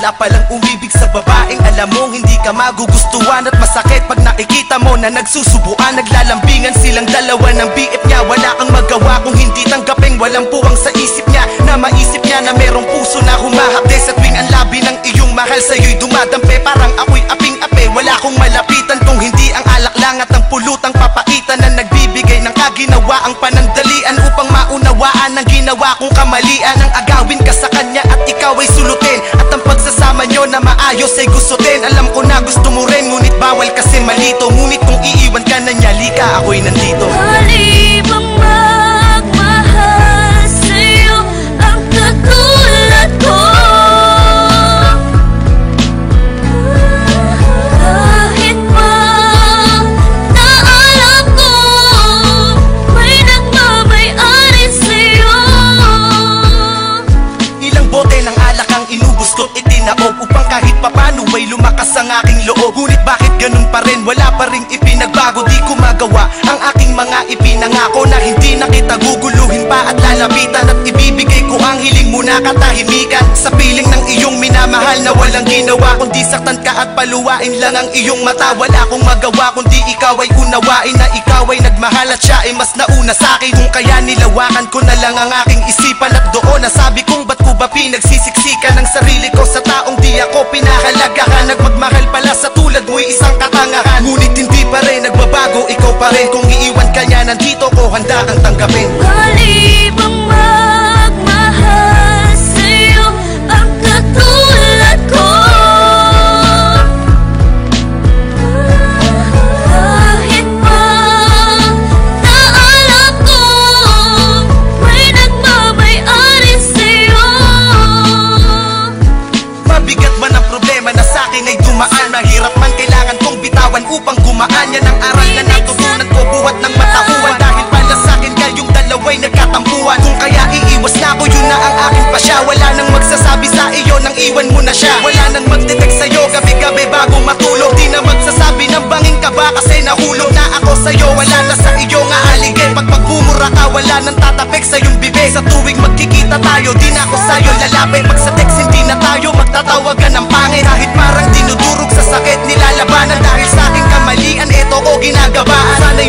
Wala palang umibig sa babaeng alam mong hindi ka magugustuhan. At masakit pag nakikita mo na nagsusubuan. Naglalambingan silang dalawa ng BF niya. Wala kang magawa kung hindi tanggapin. Walang puwang sa isip niya na maisip niya na merong puso na humahapde. Sa tuwing ang labi ng iyong mahal sa'yo'y dumadampe. Parang ako'y aping-ape, wala akong malapitan kung hindi ang alak lang at ang pulutang papaitan na nagbibigay ng kaginawa ang panandalian upang maunawaan ang ginawa kong kamalian. Ang agawin ka sa kanya at ikaw ay sulutin, at ang pagsasama nyo na maayos ay gustutin. Alam ko na gusto mo rin, ngunit bawal kasi malito. Ngunit kung iiwan ka na niya, lika ako'y nandito. Halibang magmahal sa'yo ang katulad ko. Kahit pa na alam ko may nagmamay-ari sa'yo. Ilang bote ng alak ang inubos ko't itinaob upang kahit papano ay lumakas ang aking loob. Ngunit bakit ganun pa rin? Wala pa ring ipinagbago. Di ko magawa ang aking mga ipinangako na hindi na kita guguluhin pa at lalapitan. At ibibigay ko ang hiling mo na katahimikan sa piling ng iyong minamahal na walang ginawa kundi saktan ka at paluwain lang ang iyong mata. Wala akong magawa kundi ikaw ay unawain na ikaw ay nagmahal at siya ay mas nauna sa'kin. Kung kaya nilawakan ko na lang ang aking isipan, at doon nasabi kong ba't ko ba pinagsisiksikan ang sarili ko sa taong di ako pinahalagahan. Nagmagmahal pala sa tulad mo'y isang katangahan, ngunit hindi pa rin nagbabago, ikaw pa rin. Kung iiwan ka niya, nandito ko, handa kang tanggapin. Halibang magmahal sa'yo ang katulad ko. Kahit pa na alam ko may nagmamay-ari sa'yo. Mabigat man ang problema na sa'kin ay dumaan. Mahirap man kailangan kong bitawan upang gumaan. Yan ang aral na natutunan ko buhat ng matauhan. Dahil pala sa'kin kayong dalawa'y nagkatampuan. Kung kaya iiwas na ako, yun na ang aking pasya. Wala nang magsasabi sa iyo nang iwan mo na siya. Wala nang mag-detect sa'yo gabi-gabi bago matulog. Di na magsasabi ng banging ka ba kasi nahulog na ako sa'yo. Wala na sa iyo nga aligay. Pag pagmumura ka, wala nang tatapik sa iyong bibig. Sa tuwing magkikita tayo, di na ako sa'yo lalapit. Pag sa text hindi na tayo magtatawagan ng pangit. Kahit parang dinudurog sa sakit, nilalabanan dahil sa aking kamalian, eto ko ginagabaan. Sana'y